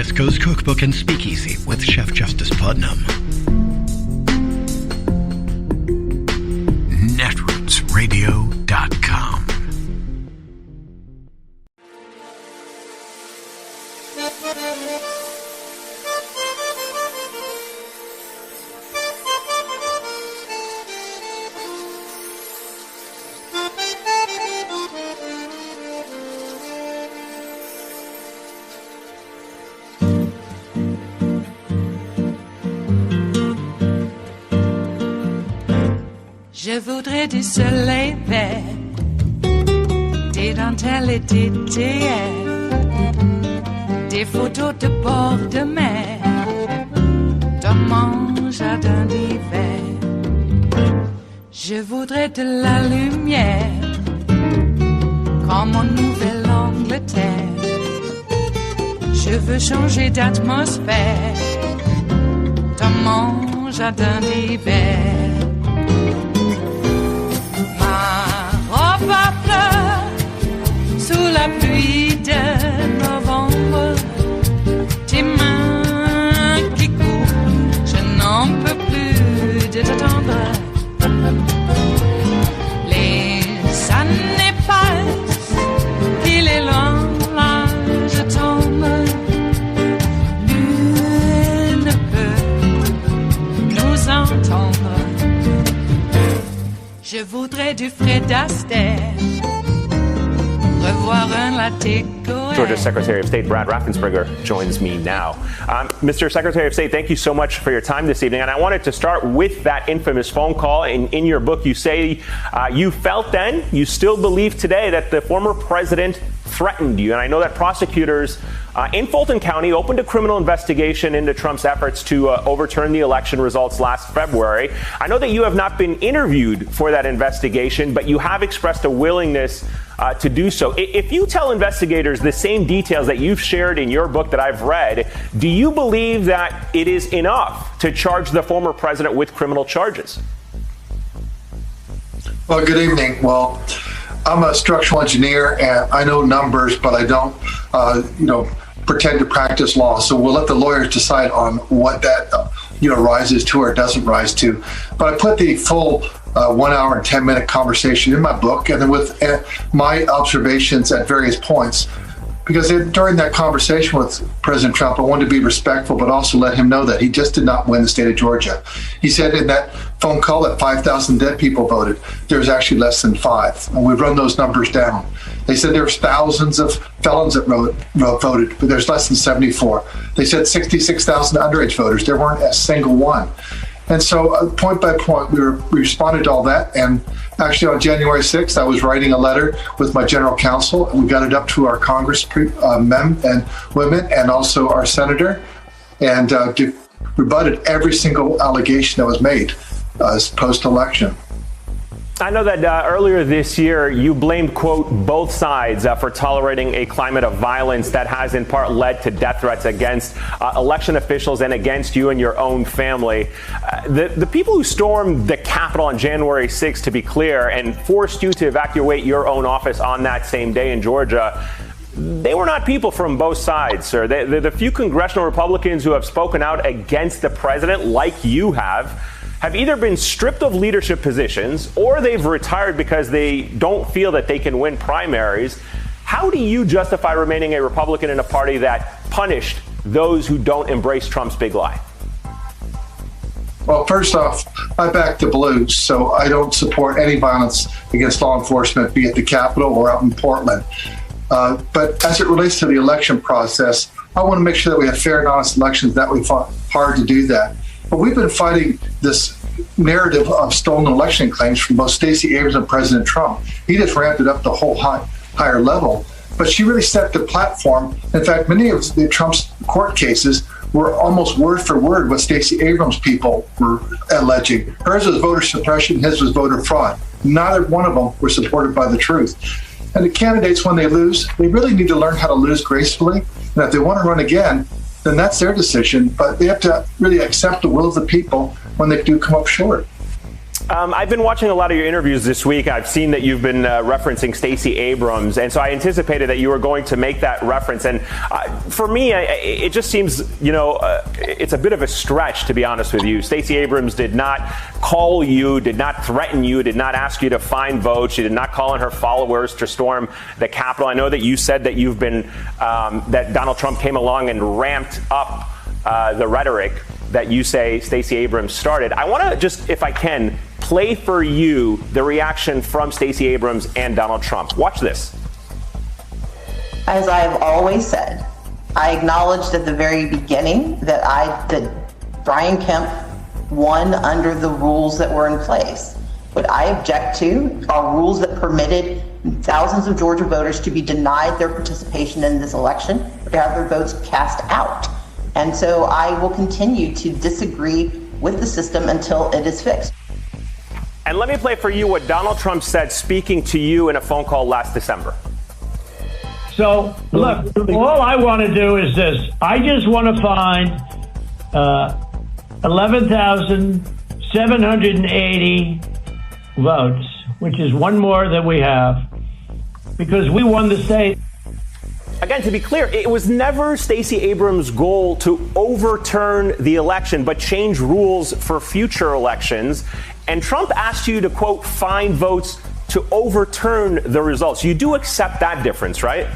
West Coast Cookbook and Speakeasy with Chef Justice Putnam. Netrootsradio.com. Je voudrais du soleil vert, des dentelles et des théières, des photos de bord de mer, dans mon jardin d'hiver. Je voudrais de la lumière, comme en Nouvelle-Angleterre. Je veux changer d'atmosphère, dans mon jardin d'hiver. Ma fleur sous la pluie de novembre, tes mains qui courent, je n'en peux plus de t'attendre. Les années passent, il est loin, là je tombe. Nul ne peut nous entendre. Je voudrais du Fred Astaire, revoir un latte. Georgia's Secretary of State Brad Raffensperger joins me now. Mr. Secretary of State, thank you so much for your time this evening. And I wanted to start with that infamous phone call. In your book, you say you felt then, you still believe today, that the former president threatened you. And I know that prosecutors in Fulton County opened a criminal investigation into Trump's efforts to overturn the election results last February. I know that you have not been interviewed for that investigation, but you have expressed a willingness to do so. If you tell investigators the same details that you've shared in your book that I've read, do you believe that it is enough to charge the former president with criminal charges? Well, good evening. Well, I'm a structural engineer and I know numbers, but I don't, pretend to practice law. So we'll let the lawyers decide on what that, rises to or doesn't rise to. But I put the full 1 hour and 10-minute conversation in my book, and then with my observations at various points. Because during that conversation with President Trump, I wanted to be respectful, but also let him know that he just did not win the state of Georgia. He said in that phone call that 5,000 dead people voted. There's actually less than 5. And we've run those numbers down. They said there's thousands of felons that voted, but there's less than 74. They said 66,000 underage voters. There weren't a single one. And so point by point, we responded to all that. And actually on January 6th, I was writing a letter with my general counsel, and we got it up to our Congress men and women and also our senator, and rebutted every single allegation that was made post-election. I know that earlier this year, you blamed, quote, both sides for tolerating a climate of violence that has in part led to death threats against election officials and against you and your own family. The people who stormed the Capitol on January 6th, to be clear, and forced you to evacuate your own office on that same day in Georgia, they were not people from both sides, sir. The few congressional Republicans who have spoken out against the president, like you have either been stripped of leadership positions or they've retired because they don't feel that they can win primaries. How do you justify remaining a Republican in a party that punished those who don't embrace Trump's big lie? Well, first off, I back the blues, so I don't support any violence against law enforcement, be it the Capitol or out in Portland. But as it relates to the election process, I want to make sure that we have fair and honest elections, that we fought hard to do that. But we've been fighting this narrative of stolen election claims from both Stacey Abrams and President Trump. He just ramped it up the whole higher level. But she really set the platform. In fact, many of Trump's court cases were almost word for word what Stacey Abrams' people were alleging. Hers was voter suppression, his was voter fraud. Neither one of them were supported by the truth. And the candidates, when they lose, they really need to learn how to lose gracefully. And if they want to run again, then that's their decision. But they have to really accept the will of the people when they do come up short. I've been watching a lot of your interviews this week. I've seen that you've been referencing Stacey Abrams, and so I anticipated that you were going to make that reference. And for me, it just seems, it's a bit of a stretch, to be honest with you. Stacey Abrams did not call you, did not threaten you, did not ask you to find votes. She did not call on her followers to storm the Capitol. I know that you said that you've been, that Donald Trump came along and ramped up the rhetoric that you say Stacey Abrams started. I want to just, if I can, play for you the reaction from Stacey Abrams and Donald Trump. Watch this. As I've always said, I acknowledged at the very beginning that Brian Kemp won under the rules that were in place. What I object to are rules that permitted thousands of Georgia voters to be denied their participation in this election or to have their votes cast out. And so I will continue to disagree with the system until it is fixed. And let me play for you what Donald Trump said speaking to you in a phone call last December. So, look, all I want to do is this. I just want to find 11,780 votes, which is one more than we have, because we won the state. Again, to be clear, it was never Stacey Abrams' goal to overturn the election, but change rules for future elections. And Trump asked you to, quote, find votes to overturn the results. You do accept that difference, right?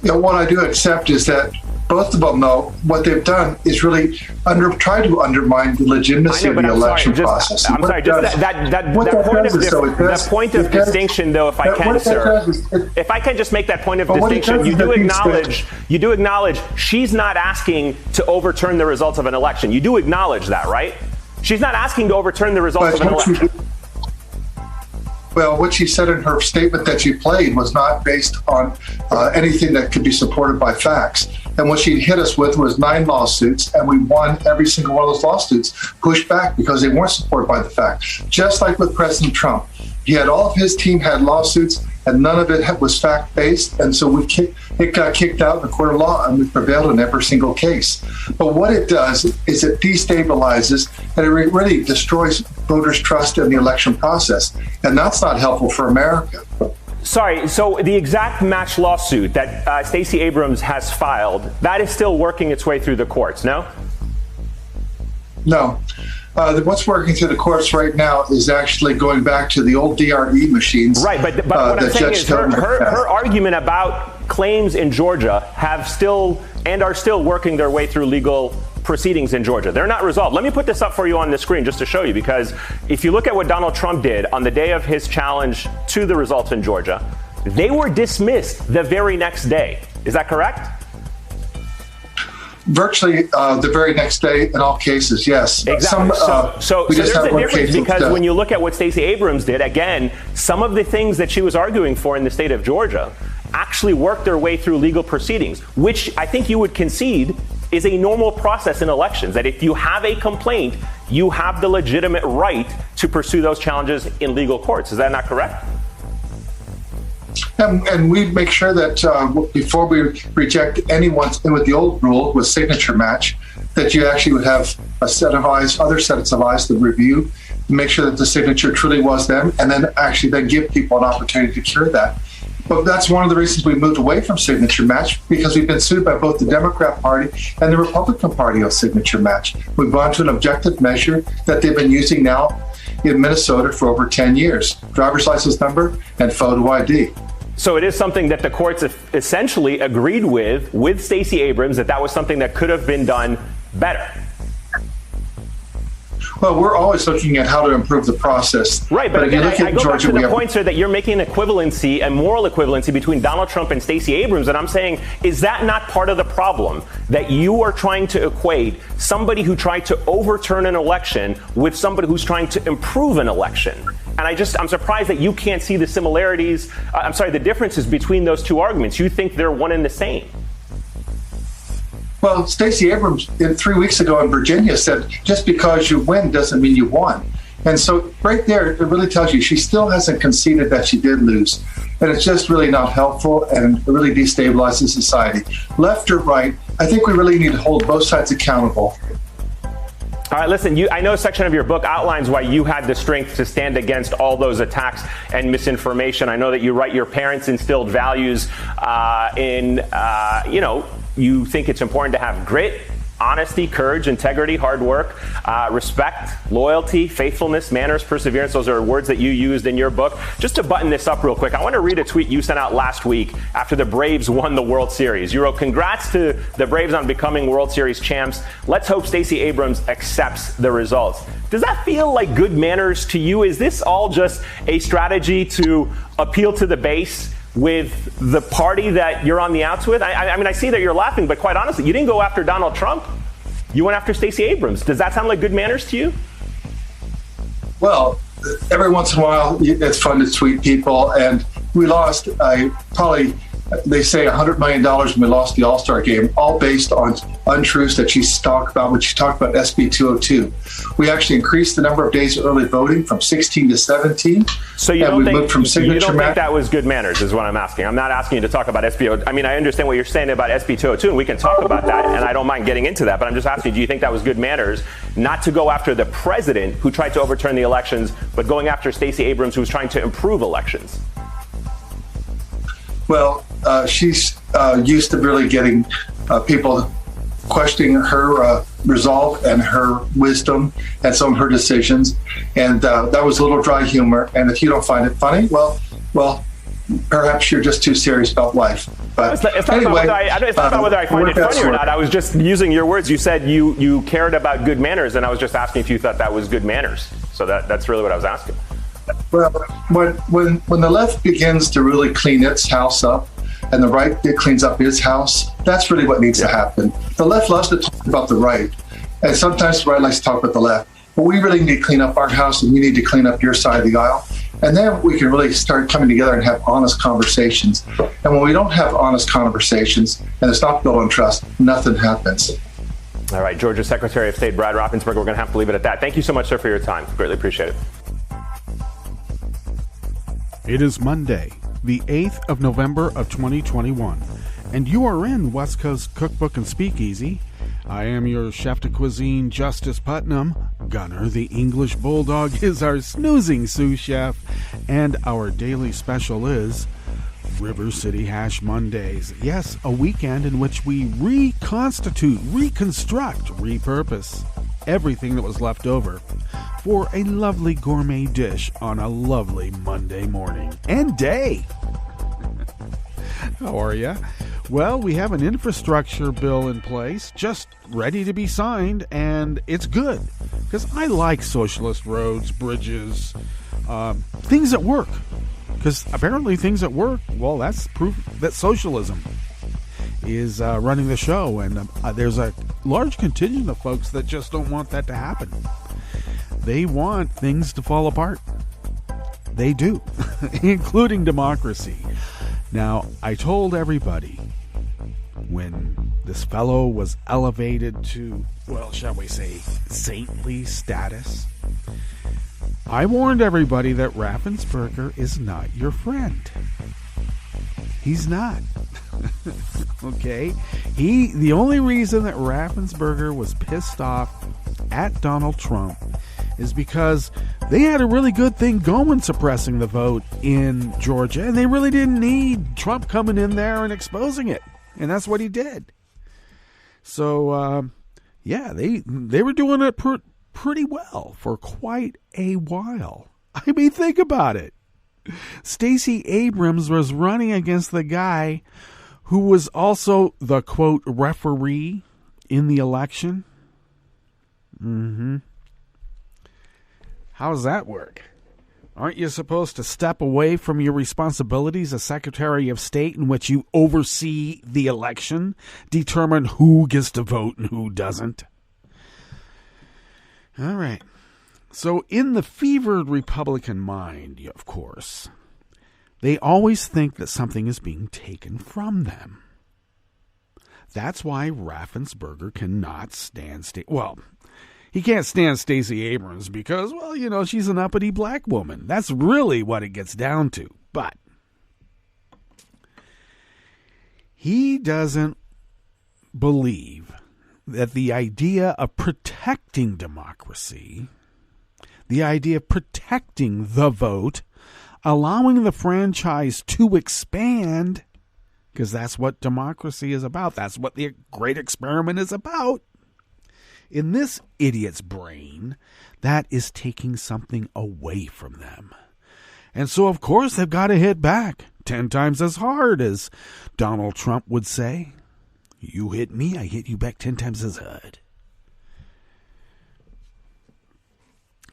What I do accept is that both of them know what they've done is really try to undermine the legitimacy of the election process. I'm sorry, that point of distinction, though, if I can, sir, if I can just make that point of distinction, you do acknowledge she's not asking to overturn the results of an election. You do acknowledge that, right? She's not asking to overturn the results of an election. Well, what she said in her statement that she played was not based on anything that could be supported by facts. And what she hit us with was 9 lawsuits, and we won every single one of those lawsuits, pushed back because they weren't supported by the facts. Just like with President Trump. He had all of his team had lawsuits, and none of it was fact-based, and so it got kicked out in the court of law, and we prevailed in every single case. But what it does is it destabilizes, and it really destroys voters' trust in the election process, and that's not helpful for America. Sorry, so the exact match lawsuit that Stacey Abrams has filed, that is still working its way through the courts, no? No. What's working through the courts right now is actually going back to the old DRE machines. Right, but what I'm saying is her argument about claims in Georgia are still working their way through legal proceedings in Georgia. They're not resolved. Let me put this up for you on the screen just to show you, because if you look at what Donald Trump did on the day of his challenge to the results in Georgia, they were dismissed the very next day. Is that correct? Virtually the very next day in all cases, yes. Exactly. So there's a difference, because when you look at what Stacey Abrams did, again, some of the things that she was arguing for in the state of Georgia actually worked their way through legal proceedings, which I think you would concede is a normal process in elections, that if you have a complaint, you have the legitimate right to pursue those challenges in legal courts. Is that not correct? And we make sure that before we reject anyone's, and with the old rule with signature match, that you actually would have a set of eyes, other sets of eyes to review, make sure that the signature truly was them, and then give people an opportunity to cure that. But that's one of the reasons we moved away from signature match, because we've been sued by both the Democrat Party and the Republican Party on signature match. We've gone to an objective measure that they've been using now in Minnesota for over 10 years. Driver's license number and photo ID. So it is something that the courts essentially agreed with Stacey Abrams, that was something that could have been done better. Well, we're always looking at how to improve the process. Right, but again, I go back to the point, sir, that you're making an equivalency, a moral equivalency between Donald Trump and Stacey Abrams, and I'm saying, is that not part of the problem, that you are trying to equate somebody who tried to overturn an election with somebody who's trying to improve an election? And I'm surprised that you can't see the similarities, the differences between those two arguments. You think they're one and the same. Well, Stacey Abrams 3 weeks ago in Virginia said, just because you win doesn't mean you won. And so right there, it really tells you she still hasn't conceded that she did lose. And it's just really not helpful, and it really destabilizes society. Left or right, I think we really need to hold both sides accountable. All right, listen, I know a section of your book outlines why you had the strength to stand against all those attacks and misinformation. I know that you write your parents instilled values you think it's important to have grit, honesty, courage, integrity, hard work, respect, loyalty, faithfulness, manners, perseverance. Those are words that you used in your book. Just to button this up real quick, I want to read a tweet you sent out last week after the Braves won the World Series. You wrote, "Congrats to the Braves on becoming World Series champs. Let's hope Stacey Abrams accepts the results." Does that feel like good manners to you? Is this all just a strategy to appeal to the base with the party that you're on the outs with? I mean, I see that you're laughing, but quite honestly, you didn't go after Donald Trump. You went after Stacey Abrams. Does that sound like good manners to you? Well, every once in a while, it's fun to tweet people, and we lost they say $100 million when we lost the All-Star game, all based on untruths that she talked about when she talked about SB 202. We actually increased the number of days of early voting from 16 to 17. So you don't think that was good manners is what I'm asking. I'm not asking you to talk about SB 202. I mean, I understand what you're saying about SB 202, and we can talk about that, and I don't mind getting into that, but I'm just asking, do you think that was good manners not to go after the president who tried to overturn the elections, but going after Stacey Abrams who was trying to improve elections? Well, she's used to really getting people questioning her resolve and her wisdom and some of her decisions. And that was a little dry humor. And if you don't find it funny, well, perhaps you're just too serious about life. But it's not about whether I find it funny or not. I was just using your words. You said you cared about good manners, and I was just asking if you thought that was good manners. So that's really what I was asking. Well, when the left begins to really clean its house up and the right cleans up its house, that's really what needs to happen. The left loves to talk about the right, and sometimes the right likes to talk about the left. But we really need to clean up our house, and we need to clean up your side of the aisle. And then we can really start coming together and have honest conversations. And when we don't have honest conversations and it's not built on trust, nothing happens. All right, Georgia Secretary of State Brad Raffensperger, we're going to have to leave it at that. Thank you so much, sir, for your time. Greatly appreciate it. It is Monday, the 8th of November of 2021, and you are in West Coast Cookbook and Speakeasy. I am your chef de cuisine, Justice Putnam. Gunner, the English Bulldog, is our snoozing sous chef, and our daily special is River City Hash Mondays. Yes, a weekend in which we reconstitute, reconstruct, repurpose everything that was left over for a lovely gourmet dish on a lovely Monday morning and day. How are you? Well, we have an infrastructure bill in place, just ready to be signed, and it's good because I like socialist roads, bridges, things that work. Because apparently things that work, well, that's proof that socialism is running the show, and there's a large contingent of folks that just don't want that to happen. They want things to fall apart. They do, including democracy. Now, I told everybody when this fellow was elevated to, well, shall we say, saintly status, I warned everybody that Raffensperger is not your friend. He's not. Okay? The only reason that Raffensperger was pissed off at Donald Trump is because they had a really good thing going suppressing the vote in Georgia, and they really didn't need Trump coming in there and exposing it. And that's what he did. So, they were doing it pretty well for quite a while. I mean, think about it. Stacey Abrams was running against the guy who was also the, quote, referee in the election. How does that work? Aren't you supposed to step away from your responsibilities as Secretary of State, in which you oversee the election, determine who gets to vote and who doesn't? All right. So in the fevered Republican mind, of course, they always think that something is being taken from them. That's why Raffensperger cannot stand he can't stand Stacey Abrams because, well, she's an uppity black woman. That's really what it gets down to. But he doesn't believe that the idea of protecting protecting democracy, the idea of protecting the vote, allowing the franchise to expand, because that's what democracy is about. That's what the great experiment is about. In this idiot's brain, that is taking something away from them. And so, of course, they've got to hit back 10 times as hard, as Donald Trump would say. You hit me, I hit you back 10 times as hard.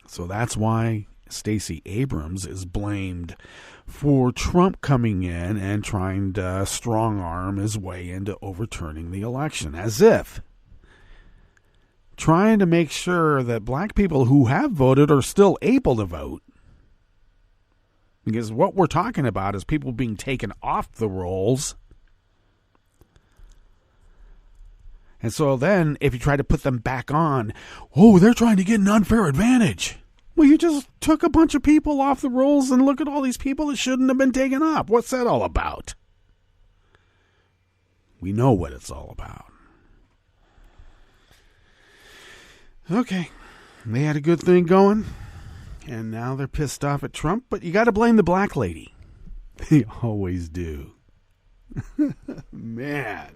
So that's why Stacey Abrams is blamed for Trump coming in and trying to strong-arm his way into overturning the election, as if trying to make sure that black people who have voted are still able to vote. Because what we're talking about is people being taken off the rolls. And so then, if you try to put them back on, oh, they're trying to get an unfair advantage. Well, you just took a bunch of people off the rolls and look at all these people that shouldn't have been taken off. What's that all about? We know what it's all about. Okay, they had a good thing going, and now they're pissed off at Trump, but you got to blame the black lady. They always do. Man.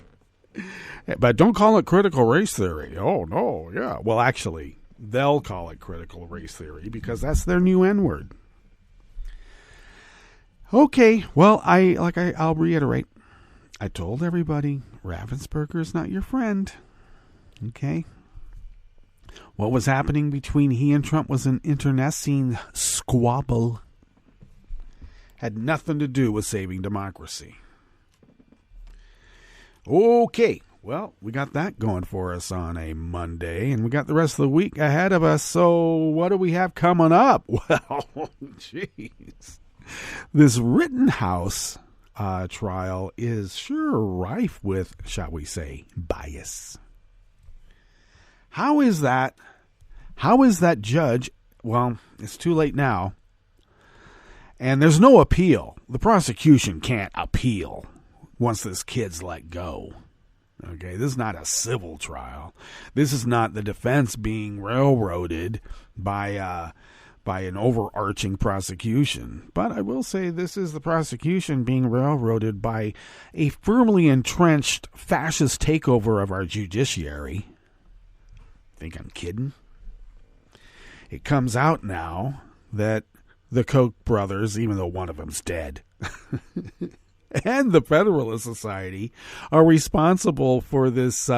But don't call it critical race theory. Oh, no, yeah. Well, actually, they'll call it critical race theory because that's their new N-word. Okay, well, I'll reiterate. I told everybody, Raffensperger is not your friend. Okay? What was happening between he and Trump was an internecine squabble. Had nothing to do with saving democracy. Okay, well, we got that going for us on a Monday, and we got the rest of the week ahead of us, so what do we have coming up? Well, jeez. This Rittenhouse trial is sure rife with, shall we say, bias. How is that judge? Well, it's too late now. And there's no appeal. The prosecution can't appeal once this kid's let go. Okay, this is not a civil trial. This is not the defense being railroaded by an overarching prosecution. But I will say this is the prosecution being railroaded by a firmly entrenched fascist takeover of our judiciary. Think I'm kidding? It comes out now that the Koch brothers, even though one of them's dead, and the Federalist Society are responsible for this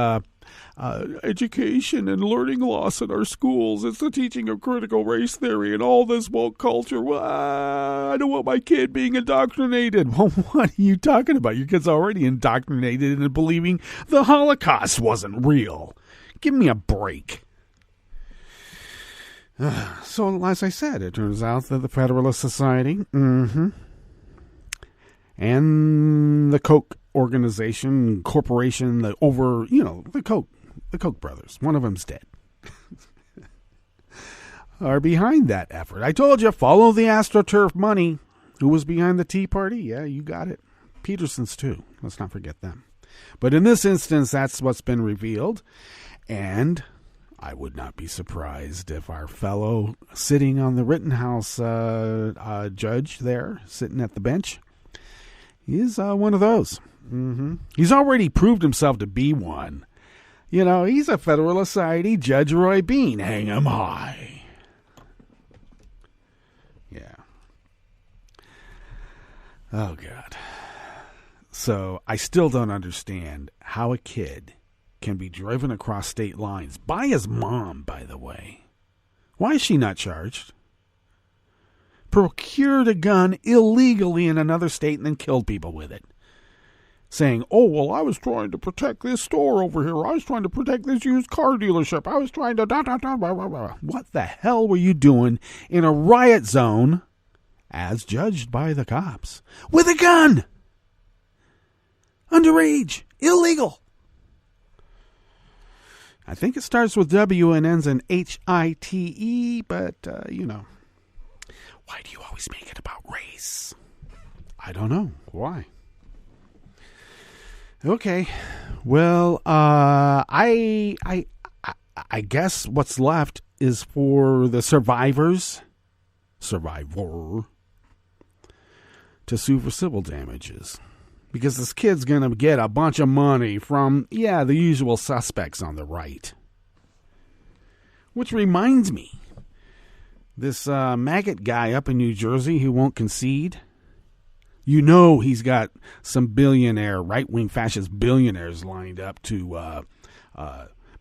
education and learning loss in our schools. It's the teaching of critical race theory and all this woke culture. Well, I don't want my kid being indoctrinated. Well, what are you talking about? Your kid's already indoctrinated into believing the Holocaust wasn't real. Give me a break. So, as I said, it turns out that the Federalist Society and the Koch organization, corporation, the Koch brothers, one of them's dead, are behind that effort. I told you, follow the AstroTurf money. Who was behind the Tea Party? Yeah, you got it. Peterson's too. Let's not forget them. But in this instance, that's what's been revealed. And I would not be surprised if our fellow sitting on the Rittenhouse judge there, sitting at the bench, is one of those. He's already proved himself to be one. You know, he's a Federalist Society Judge Roy Bean. Hang him high. Yeah. Oh, God. So I still don't understand how a kid can be driven across state lines by his mom, by the way. Why is she not charged? Procured a gun illegally in another state and then killed people with it. Saying, oh, well, I was trying to protect this store over here. I was trying to protect this used car dealership. I was trying to... Blah, blah, blah. What the hell were you doing in a riot zone as judged by the cops with a gun? Underage. Illegal. I think it starts with W and ends in HITE, but, why do you always make it about race? I don't know. Why? Okay. Well, I guess what's left is for the survivor, to sue for civil damages. Because this kid's going to get a bunch of money from, the usual suspects on the right. Which reminds me, this maggot guy up in New Jersey who won't concede, he's got some billionaire, right-wing fascist billionaires lined up to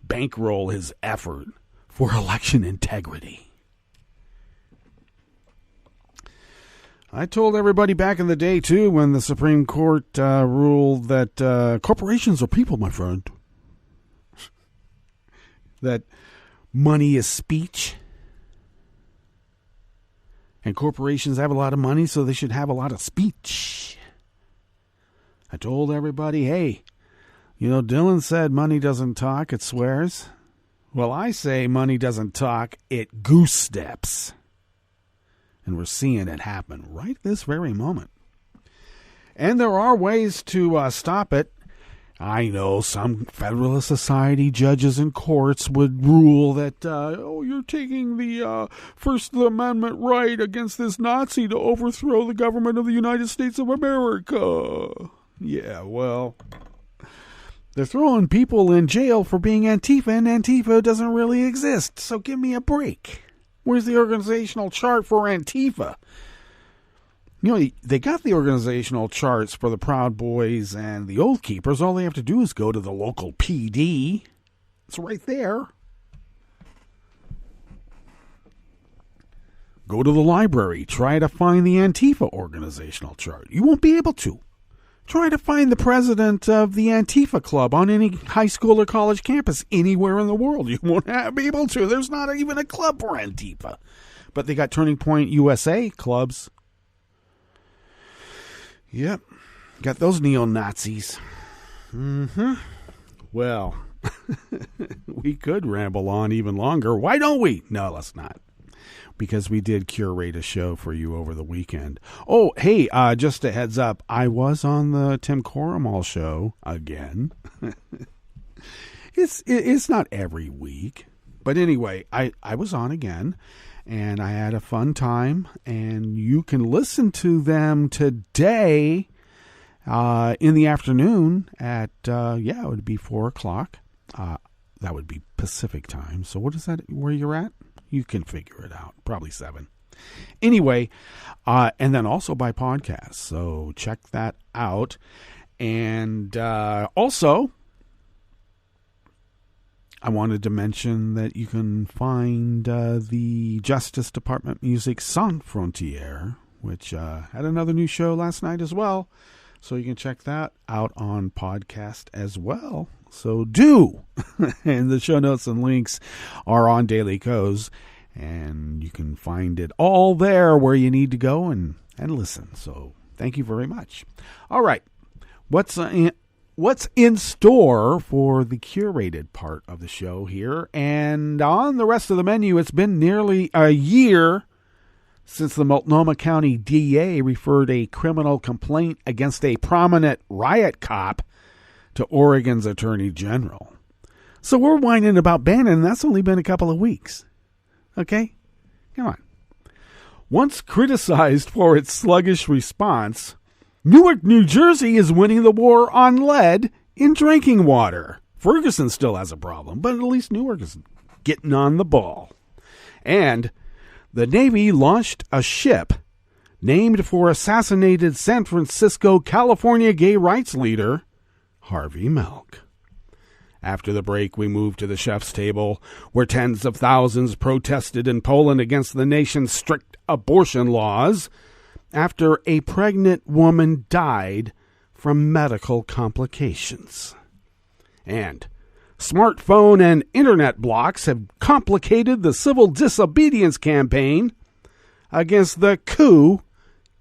bankroll his effort for election integrity. I told everybody back in the day, too, when the Supreme Court ruled that corporations are people, my friend. That money is speech. And corporations have a lot of money, so they should have a lot of speech. I told everybody, hey, Dylan said money doesn't talk, it swears. Well, I say money doesn't talk, it goose steps. And we're seeing it happen right this very moment. And there are ways to stop it. I know some Federalist Society judges and courts would rule that, you're taking the First Amendment right against this Nazi to overthrow the government of the United States of America. Yeah, well, they're throwing people in jail for being Antifa, and Antifa doesn't really exist, so give me a break. Where's the organizational chart for Antifa? They got the organizational charts for the Proud Boys and the Oath Keepers. All they have to do is go to the local PD. It's right there. Go to the library. Try to find the Antifa organizational chart. You won't be able to. Try to find the president of the Antifa club on any high school or college campus anywhere in the world. You won't be able to. There's not even a club for Antifa. But they got Turning Point USA clubs. Yep. Got those neo-Nazis. Well, we could ramble on even longer. Why don't we? No, let's not. Because we did curate a show for you over the weekend. Oh, hey, just a heads up. I was on the Tim Coromal show again. It's not every week. But anyway, I was on again. And I had a fun time. And you can listen to them today in the afternoon at, it would be 4 o'clock. That would be Pacific time. So what is that where you're at? You can figure it out. Probably 7. Anyway, and then also by podcast. So check that out. And also, I wanted to mention that you can find the Justice Department music Sans Frontières, which had another new show last night as well. So you can check that out on podcast as well. So do. And the show notes and links are on Daily Co's. And you can find it all there where you need to go and listen. So thank you very much. All right. What's in store for the curated part of the show here? And on the rest of the menu, it's been nearly a year since the Multnomah County DA referred a criminal complaint against a prominent riot cop to Oregon's Attorney General. So we're whining about Bannon, and that's only been a couple of weeks. Okay? Come on. Once criticized for its sluggish response, Newark, New Jersey is winning the war on lead in drinking water. Ferguson still has a problem, but at least Newark is getting on the ball. And the Navy launched a ship named for assassinated San Francisco, California gay rights leader Harvey Milk. After the break, we moved to the chef's table, where tens of thousands protested in Poland against the nation's strict abortion laws after a pregnant woman died from medical complications. And smartphone and internet blocks have complicated the civil disobedience campaign against the coup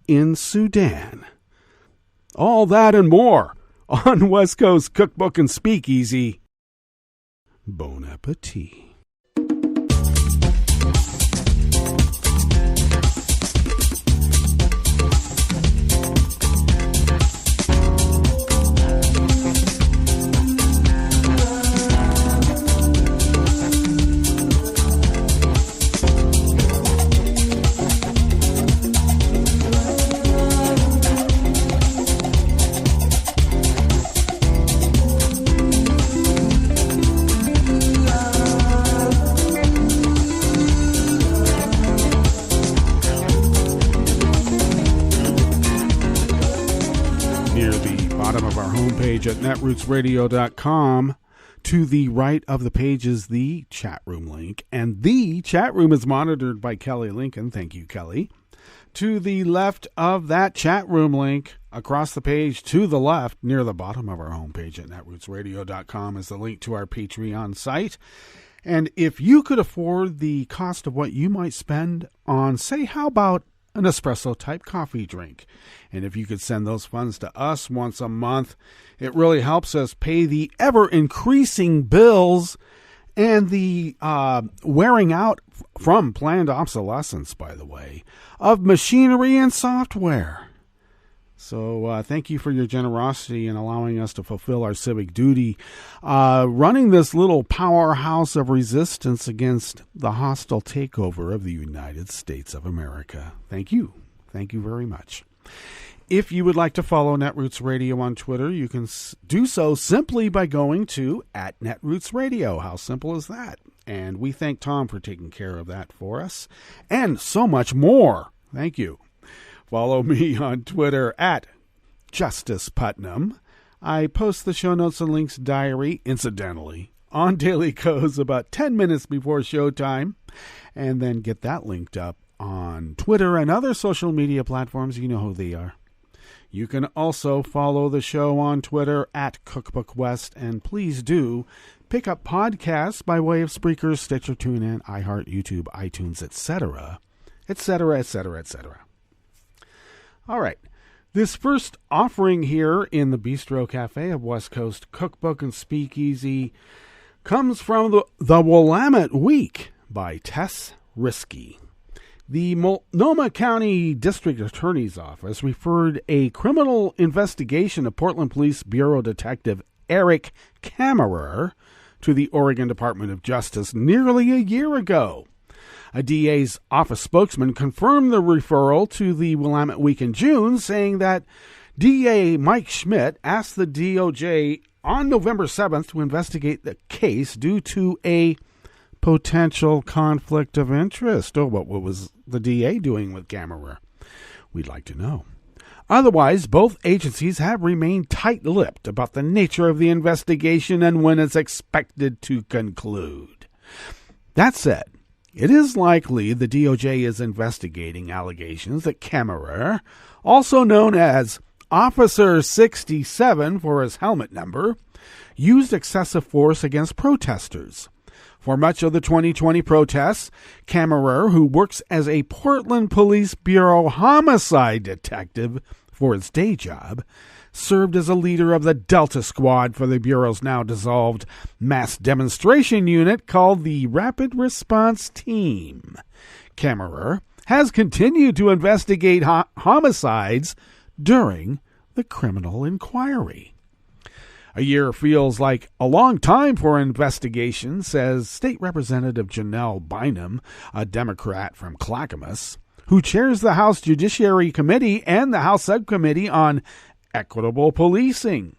in Sudan. All that and more on West Coast Cookbook and Speakeasy. Bon appetit. near the bottom of our homepage at netrootsradio.com. To the right of the page is the chat room link, and the chat room is monitored by Kelly Lincoln. Thank you, Kelly. To the left of that chat room link, across the page to the left, near the bottom of our homepage at netrootsradio.com, is the link to our Patreon site. And if you could afford the cost of what you might spend on, say, how about an espresso-type coffee drink? And if you could send those funds to us once a month, it really helps us pay the ever-increasing bills and the wearing out from planned obsolescence, by the way, of machinery and software. So thank you for your generosity in allowing us to fulfill our civic duty, running this little powerhouse of resistance against the hostile takeover of the United States of America. Thank you. Thank you very much. If you would like to follow Netroots Radio on Twitter, you can do so simply by going to @NetrootsRadio. How simple is that? And we thank Tom for taking care of that for us, and so much more. Thank you. Follow me on Twitter @JusticePutnam. I post the show notes and links diary, incidentally, on Daily Kos about 10 minutes before showtime, and then get that linked up on Twitter and other social media platforms. You know who they are. You can also follow the show on Twitter @CookbookWest, and please do pick up podcasts by way of Spreaker, Stitcher, TuneIn, iHeart, YouTube, iTunes, etc., etc., etc., etc. All right. This first offering here in the Bistro Cafe of West Coast Cookbook and Speakeasy comes from the Willamette Week by Tess Risky. The Multnomah County District Attorney's Office referred a criminal investigation of Portland Police Bureau Detective Eric Kammerer to the Oregon Department of Justice nearly a year ago. A DA's office spokesman confirmed the referral to the Willamette Week in June, saying that DA Mike Schmidt asked the DOJ on November 7th to investigate the case due to a potential conflict of interest. Oh, what was the DA doing with Kammerer? We'd like to know. Otherwise, both agencies have remained tight-lipped about the nature of the investigation and when it's expected to conclude. That said, it is likely the DOJ is investigating allegations that Kammerer, also known as Officer 67 for his helmet number, used excessive force against protesters. For much of the 2020 protests, Kammerer, who works as a Portland Police Bureau homicide detective for his day job, served as a leader of the Delta Squad for the Bureau's now dissolved mass demonstration unit called the Rapid Response Team. Kammerer has continued to investigate homicides during the criminal inquiry. A year feels like a long time for an investigation, says State Representative Janelle Bynum, a Democrat from Clackamas, who chairs the House Judiciary Committee and the House Subcommittee on Equitable Policing.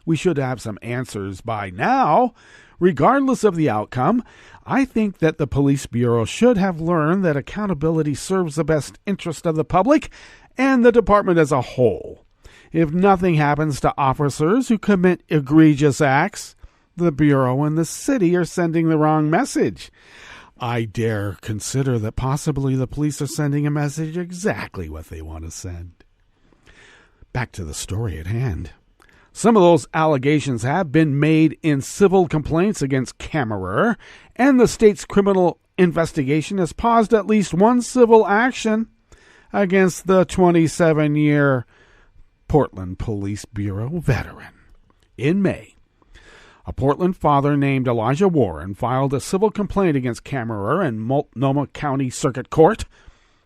We should have some answers by now. Regardless of the outcome, I think that the Police Bureau should have learned that accountability serves the best interest of the public and the department as a whole. If nothing happens to officers who commit egregious acts, the Bureau and the city are sending the wrong message. I dare consider that possibly the police are sending a message exactly what they want to send. Back to the story at hand. Some of those allegations have been made in civil complaints against Kammerer, and the state's criminal investigation has paused at least one civil action against the 27-year Portland Police Bureau veteran. In May, a Portland father named Elijah Warren filed a civil complaint against Kammerer in Multnomah County Circuit Court.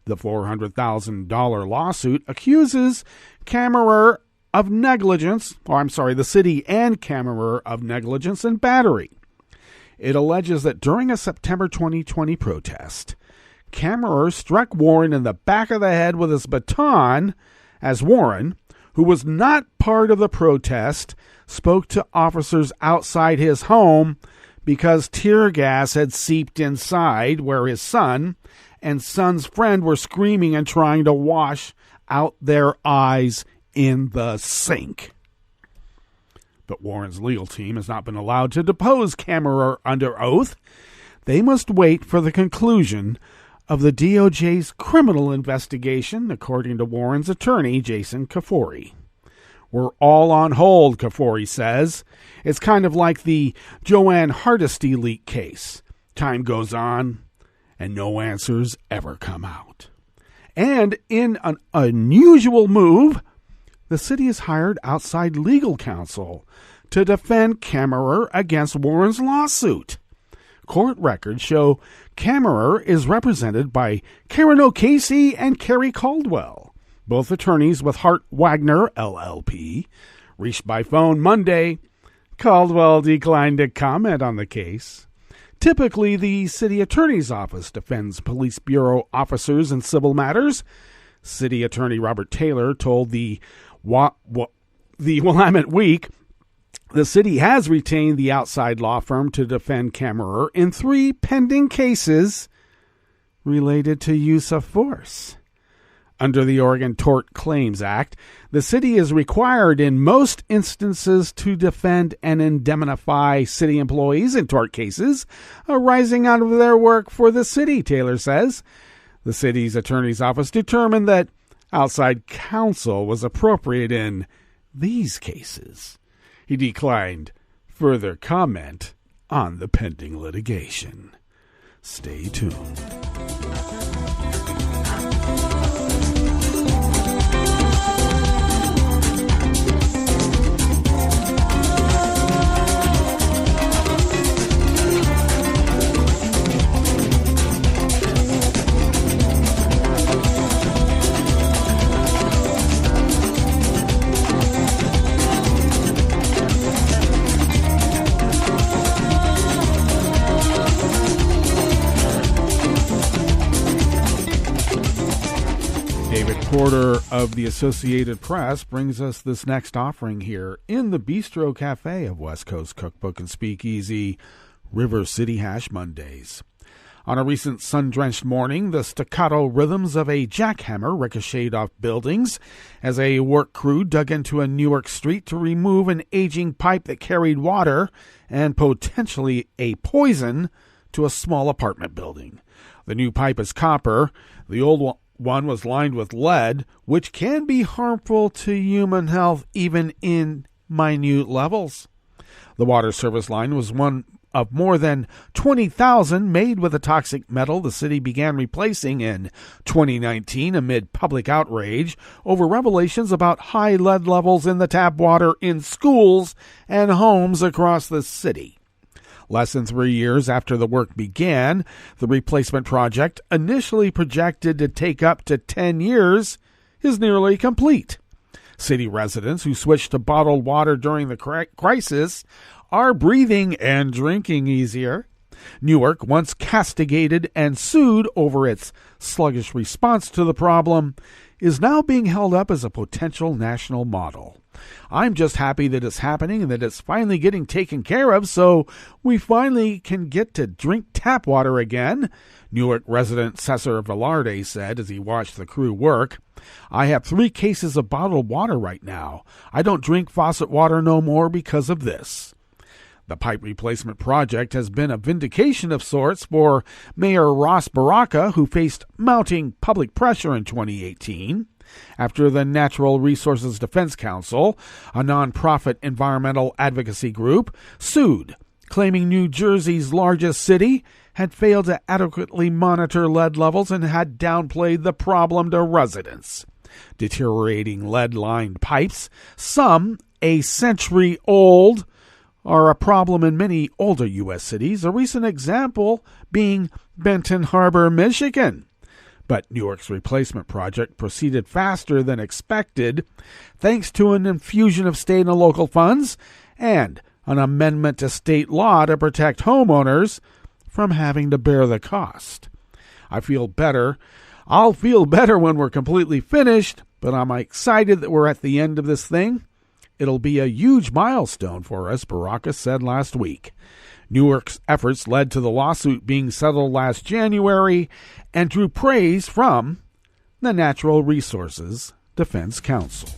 The $400,000 lawsuit accuses Kammerer of negligence, the city and Kammerer of negligence and battery. It alleges that during a September 2020 protest, Kammerer struck Warren in the back of the head with his baton as Warren, who was not part of the protest, spoke to officers outside his home because tear gas had seeped inside where his son and son's friend were screaming and trying to wash out their eyes in the sink. But Warren's legal team has not been allowed to depose Kammerer under oath. They must wait for the conclusion of the DOJ's criminal investigation, according to Warren's attorney, Jason Kafoury. We're all on hold, Kafoury says. It's kind of like the Joanne Hardesty leak case. Time goes on, and no answers ever come out. And in an unusual move, the city has hired outside legal counsel to defend Kammerer against Warren's lawsuit. Court records show Kammerer is represented by Karen O'Casey and Kerry Caldwell, both attorneys with Hart Wagner, LLP. Reached by phone Monday, Caldwell declined to comment on the case. Typically, the city attorney's office defends police bureau officers in civil matters. City Attorney Robert Taylor told the Willamette Week the city has retained the outside law firm to defend Kammerer in 3 pending cases related to use of force. Under the Oregon Tort Claims Act, the city is required in most instances to defend and indemnify city employees in tort cases arising out of their work for the city, Taylor says. The city's attorney's office determined that outside counsel was appropriate in these cases. He declined further comment on the pending litigation. Stay tuned. Porter of the Associated Press brings us this next offering here in the Bistro Cafe of West Coast Cookbook and Speakeasy, River City Hash Mondays. On a recent sun-drenched morning, the staccato rhythms of a jackhammer ricocheted off buildings as a work crew dug into a Newark street to remove an aging pipe that carried water and potentially a poison to a small apartment building. The new pipe is copper. The old one was lined with lead, which can be harmful to human health even in minute levels. The water service line was one of more than 20,000 made with a toxic metal the city began replacing in 2019 amid public outrage over revelations about high lead levels in the tap water in schools and homes across the city. Less than 3 years after the work began, the replacement project, initially projected to take up to 10 years, is nearly complete. City residents who switched to bottled water during the crisis are breathing and drinking easier. Newark, once castigated and sued over its sluggish response to the problem, is now being held up as a potential national model. I'm just happy that it's happening and that it's finally getting taken care of so we finally can get to drink tap water again, Newark resident Cesar Velarde said as he watched the crew work. I have 3 cases of bottled water right now. I don't drink faucet water no more because of this. The pipe replacement project has been a vindication of sorts for Mayor Ross Baraka, who faced mounting public pressure in 2018. After the Natural Resources Defense Council, a nonprofit environmental advocacy group, sued, claiming New Jersey's largest city had failed to adequately monitor lead levels and had downplayed the problem to residents. Deteriorating lead-lined pipes, some a century old, are a problem in many older U.S. cities, a recent example being Benton Harbor, Michigan. But Newark's replacement project proceeded faster than expected thanks to an infusion of state and local funds and an amendment to state law to protect homeowners from having to bear the cost. I'll feel better when we're completely finished, but I'm excited that we're at the end of this thing. It'll be a huge milestone for us, Baraka said last week. Newark's efforts led to the lawsuit being settled last January and drew praise from the Natural Resources Defense Council.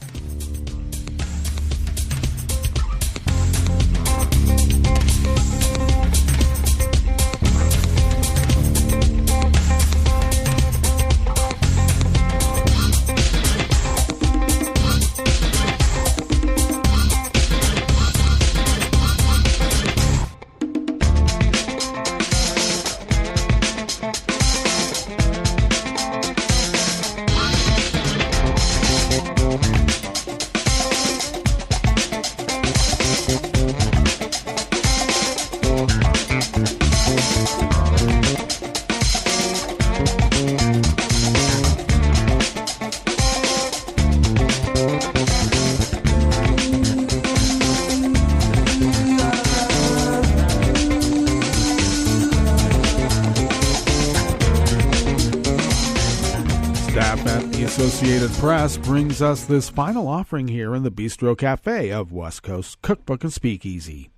Associated Press brings us this final offering here in the Bistro Cafe of West Coast Cookbook and Speakeasy.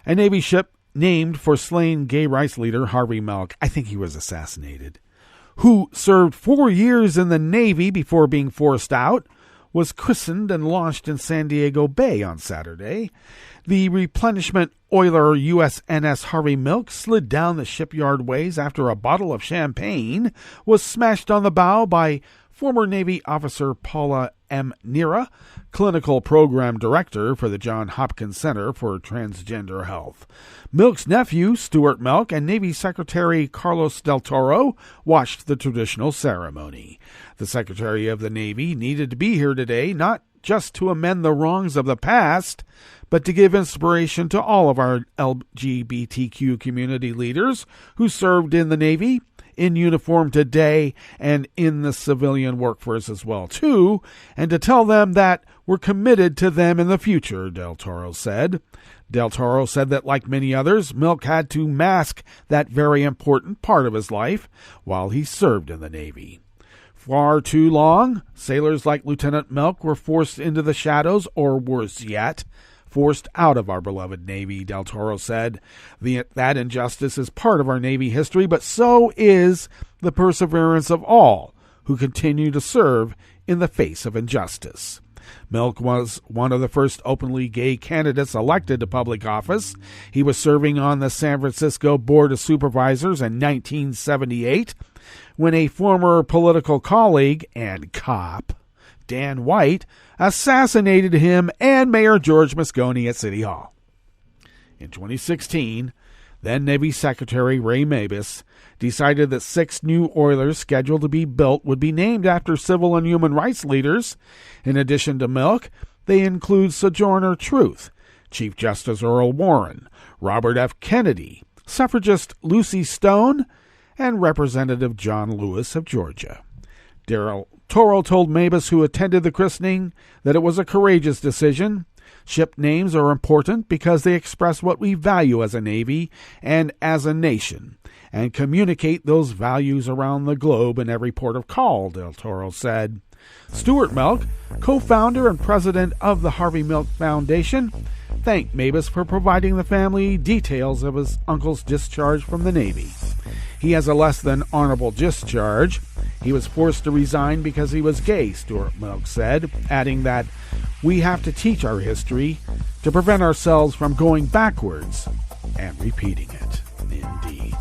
A Navy ship named for slain gay rights leader Harvey Milk, I think he was assassinated, who served 4 years in the Navy before being forced out, was christened and launched in San Diego Bay on Saturday. The replenishment oiler USNS Harvey Milk slid down the shipyard ways after a bottle of champagne was smashed on the bow by former Navy officer Paula M. Nira, clinical program director for the Johns Hopkins Center for Transgender Health. Milk's nephew, Stuart Milk, and Navy Secretary Carlos Del Toro watched the traditional ceremony. The Secretary of the Navy needed to be here today, not just to amend the wrongs of the past, but to give inspiration to all of our LGBTQ community leaders who served in the Navy, in uniform today, and in the civilian workforce as well, too, and to tell them that we're committed to them in the future, Del Toro said. Del Toro said that, like many others, Milk had to mask that very important part of his life while he served in the Navy. Far too long, sailors like Lieutenant Milk were forced into the shadows, or worse yet, forced out of our beloved Navy, Del Toro said. That injustice is part of our Navy history, but so is the perseverance of all who continue to serve in the face of injustice. Milk was one of the first openly gay candidates elected to public office. He was serving on the San Francisco Board of Supervisors in 1978 when a former political colleague and cop, Dan White, assassinated him and Mayor George Moscone at City Hall. In 2016, then Navy Secretary Ray Mabus decided that 6 new oilers scheduled to be built would be named after civil and human rights leaders. In addition to Milk, they include Sojourner Truth, Chief Justice Earl Warren, Robert F. Kennedy, suffragist Lucy Stone, and Representative John Lewis of Georgia. Del Toro told Mabus, who attended the christening, that it was a courageous decision. Ship names are important because they express what we value as a Navy and as a nation, and communicate those values around the globe in every port of call, Del Toro said. Stuart Milk, co-founder and president of the Harvey Milk Foundation, thanked Mabus for providing the family details of his uncle's discharge from the Navy. He has a less than honorable discharge. He was forced to resign because he was gay, Stuart Milk said, adding that we have to teach our history to prevent ourselves from going backwards and repeating it. Indeed.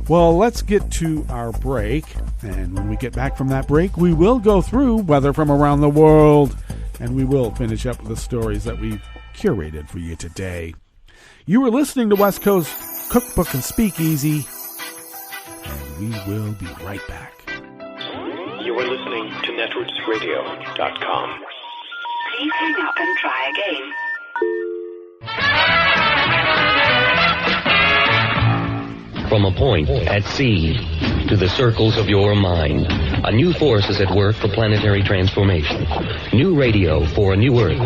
Well, let's get to our break, and when we get back from that break, we will go through weather from around the world, and we will finish up with the stories that we've curated for you today. You are listening to West Coast Cookbook and Speakeasy, and we will be right back. You are listening to netrootsradio.com. Please hang up and try again. From a point at sea to the circles of your mind, a new force is at work for planetary transformation. New radio for a new Earth.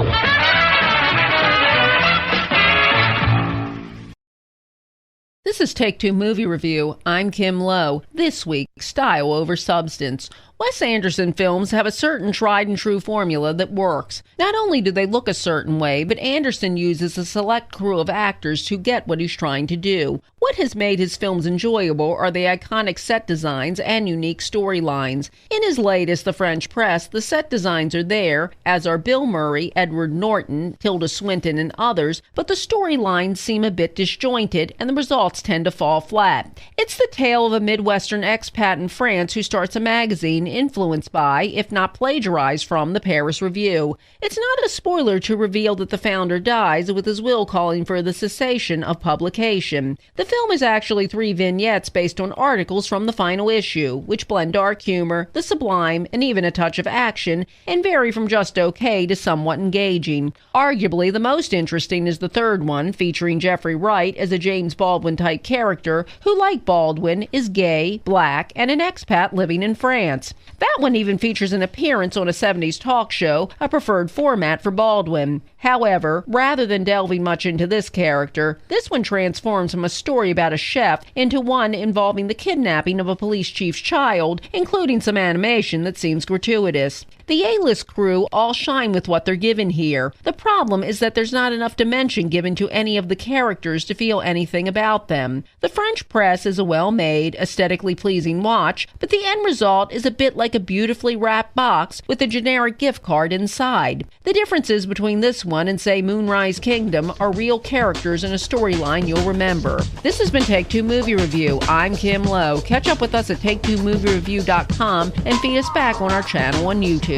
This is Take Two Movie Review. I'm Kim Lowe. This week, style over substance. Wes Anderson films have a certain tried-and-true formula that works. Not only do they look a certain way, but Anderson uses a select crew of actors who get what he's trying to do. What has made his films enjoyable are the iconic set designs and unique storylines. In his latest, The French Press, the set designs are there, as are Bill Murray, Edward Norton, Tilda Swinton, and others, but the storylines seem a bit disjointed, and the results tend to fall flat. It's the tale of a Midwestern expat in France who starts a magazine influenced by, if not plagiarized from, the Paris Review. It's not a spoiler to reveal that the founder dies, with his will calling for the cessation of publication. The film is actually 3 vignettes based on articles from the final issue, which blend dark humor, the sublime, and even a touch of action, and vary from just okay to somewhat engaging. Arguably, the most interesting is the third one, featuring Jeffrey Wright as a James Baldwin-type character who, like Baldwin, is gay, black, and an expat living in France. That one even features an appearance on a 70s talk show, a preferred format for Baldwin. However, rather than delving much into this character, this one transforms from a story about a chef into one involving the kidnapping of a police chief's child, including some animation that seems gratuitous. The A-list crew all shine with what they're given here. The problem is that there's not enough dimension given to any of the characters to feel anything about them. The French Press is a well-made, aesthetically pleasing watch, but the end result is a bit like a beautifully wrapped box with a generic gift card inside. The differences between this one and, say, Moonrise Kingdom are real characters in a storyline you'll remember. This has been Take Two Movie Review. I'm Kim Lowe. Catch up with us at TakeTwoMovieReview.com and feed us back on our channel on YouTube.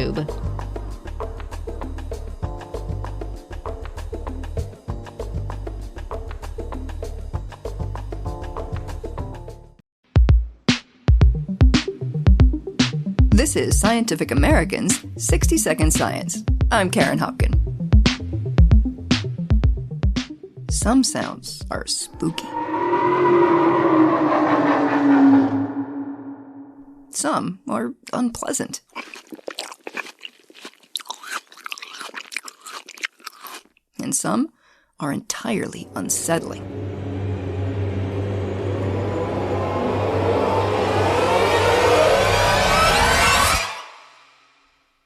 This is Scientific American's 60-Second Science. I'm Karen Hopkin. Some sounds are spooky. Some are unpleasant. And some are entirely unsettling.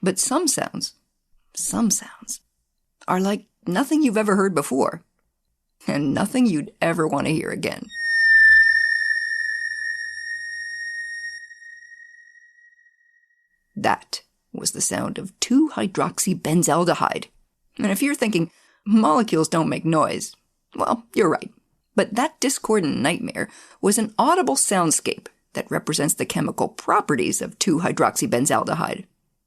But some sounds are like nothing you've ever heard before, and nothing you'd ever want to hear again. That was the sound of 2-hydroxybenzaldehyde. And if you're thinking, molecules don't make noise, well, you're right. But that discordant nightmare was an audible soundscape that represents the chemical properties of 2-hydroxybenzaldehyde.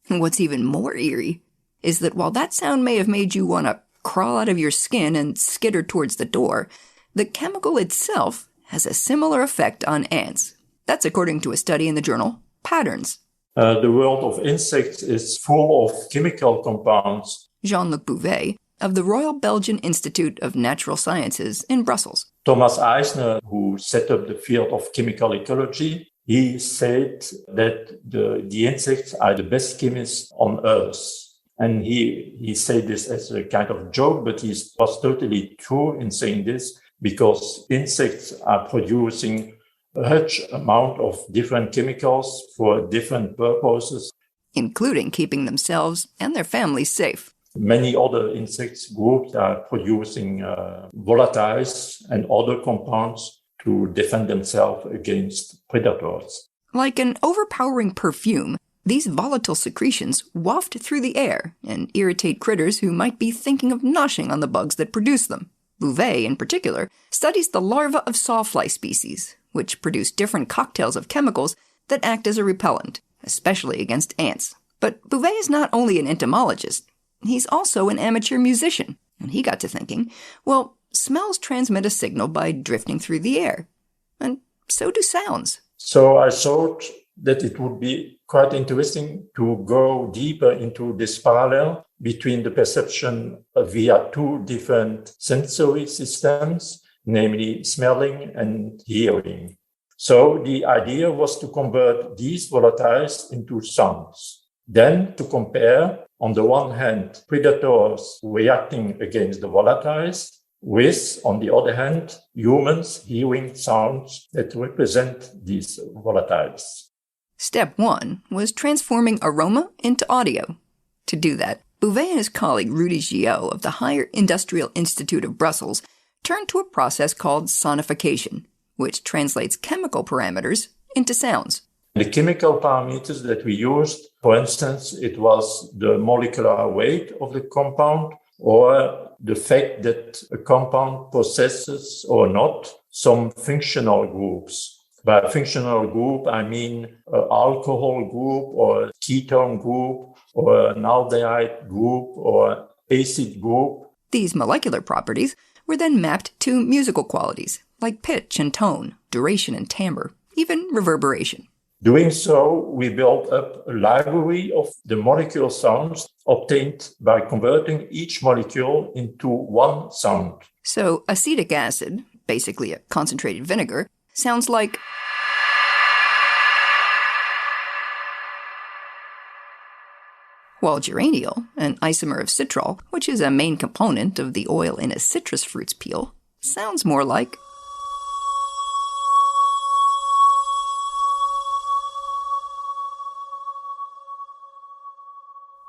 And what's even more eerie is that while that sound may have made you want to crawl out of your skin and skitter towards the door, the chemical itself has a similar effect on ants. That's according to a study in the journal Patterns. The world of insects is full of chemical compounds. Jean-Luc Bouvet of the Royal Belgian Institute of Natural Sciences in Brussels. Thomas Eisner, who set up the field of chemical ecology, he said that the insects are the best chemists on Earth. And he said this as a kind of joke, but he was totally true in saying this, because insects are producing a huge amount of different chemicals for different purposes, including keeping themselves and their families safe. Many other insects groups are producing volatiles and other compounds to defend themselves against predators. Like an overpowering perfume, these volatile secretions waft through the air and irritate critters who might be thinking of noshing on the bugs that produce them. Bouvet, in particular, studies the larvae of sawfly species, which produce different cocktails of chemicals that act as a repellent, especially against ants. But Bouvet is not only an entomologist, he's also an amateur musician. And he got to thinking, well, smells transmit a signal by drifting through the air. And so do sounds. So I thought that it would be quite interesting to go deeper into this parallel between the perception via two different sensory systems, namely smelling and hearing. So the idea was to convert these volatiles into sounds. Then to compare, on the one hand, predators reacting against the volatiles with, on the other hand, humans hearing sounds that represent these volatiles. Step 1 was transforming aroma into audio. To do that, Bouvet and his colleague Rudy Gillot of the Higher Industrial Institute of Brussels turned to a process called sonification, which translates chemical parameters into sounds. The chemical parameters that we used, for instance, it was the molecular weight of the compound or the fact that a compound possesses or not some functional groups. By functional group, I mean an alcohol group or a ketone group or an aldehyde group or acid group. These molecular properties were then mapped to musical qualities like pitch and tone, duration and timbre, even reverberation. Doing so, we built up a library of the molecule sounds obtained by converting each molecule into one sound. So acetic acid, basically a concentrated vinegar, sounds like while geraniol, an isomer of citral, which is a main component of the oil in a citrus fruit's peel, sounds more like...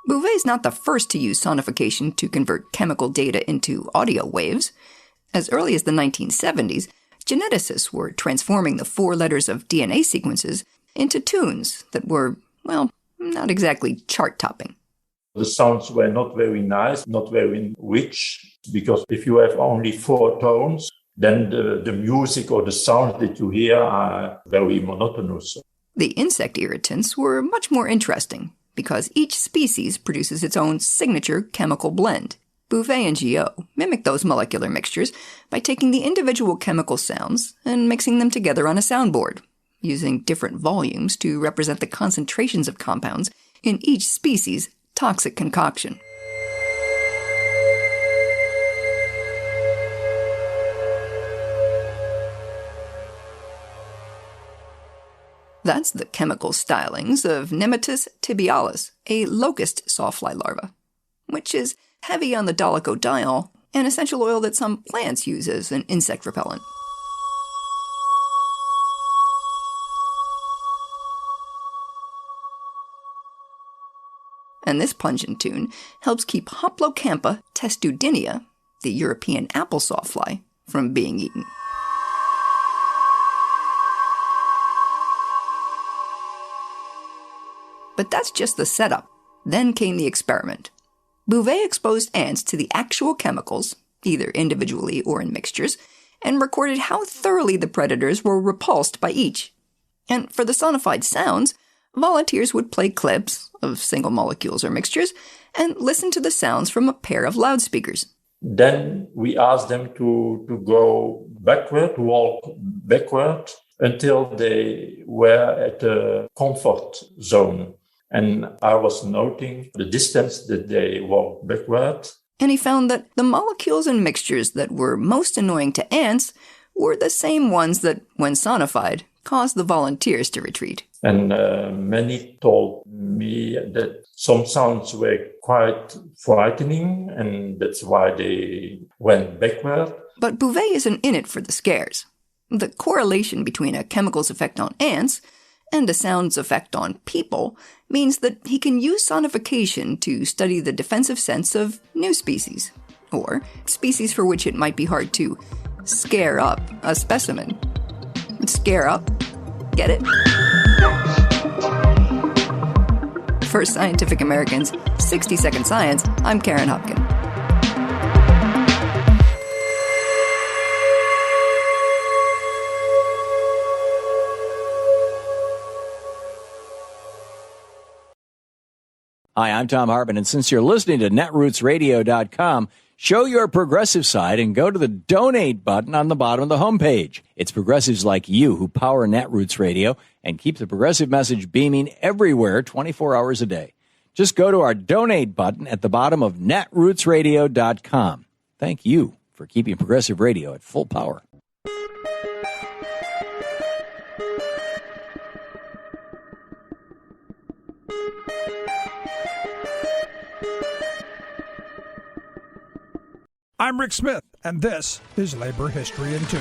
Bouvet's not the first to use sonification to convert chemical data into audio waves. As early as the 1970s, geneticists were transforming the 4 letters of DNA sequences into tunes that were, well, not exactly chart-topping. The sounds were not very nice, not very rich, because if you have only 4 tones, then the music or the sounds that you hear are very monotonous. The insect irritants were much more interesting, because each species produces its own signature chemical blend. Bouvet and Guyot mimic those molecular mixtures by taking the individual chemical sounds and mixing them together on a soundboard, using different volumes to represent the concentrations of compounds in each species' toxic concoction. That's the chemical stylings of Nematodes tibialis, a locust sawfly larva, which is heavy on the dolichodiol, an essential oil that some plants use as an insect repellent. And this pungent tune helps keep Hoplocampa testudinia, the European apple sawfly, from being eaten. But that's just the setup. Then came the experiment. Bouvet exposed ants to the actual chemicals, either individually or in mixtures, and recorded how thoroughly the predators were repulsed by each. And for the sonified sounds, volunteers would play clips of single molecules or mixtures and listen to the sounds from a pair of loudspeakers. Then we asked them to go backward, to walk backward, until they were at a comfort zone. And I was noting the distance that they walked backward. And he found that the molecules and mixtures that were most annoying to ants were the same ones that, when sonified, caused the volunteers to retreat. And many told me that some sounds were quite frightening, and that's why they went backward. But Bouvet isn't in it for the scares. The correlation between a chemical's effect on ants and a sound's effect on people means that he can use sonification to study the defensive sense of new species, or species for which it might be hard to scare up a specimen. Scare up? Get it? For Scientific American's 60-Second Science, I'm Karen Hopkin. Hi, I'm Tom Hartman, and since you're listening to netrootsradio.com, show your progressive side and go to the donate button on the bottom of the homepage. It's progressives like you who power Netroots Radio and keep the progressive message beaming everywhere 24 hours a day. Just go to our donate button at the bottom of netrootsradio.com. Thank you for keeping progressive radio at full power. I'm Rick Smith, and this is Labor History in 2.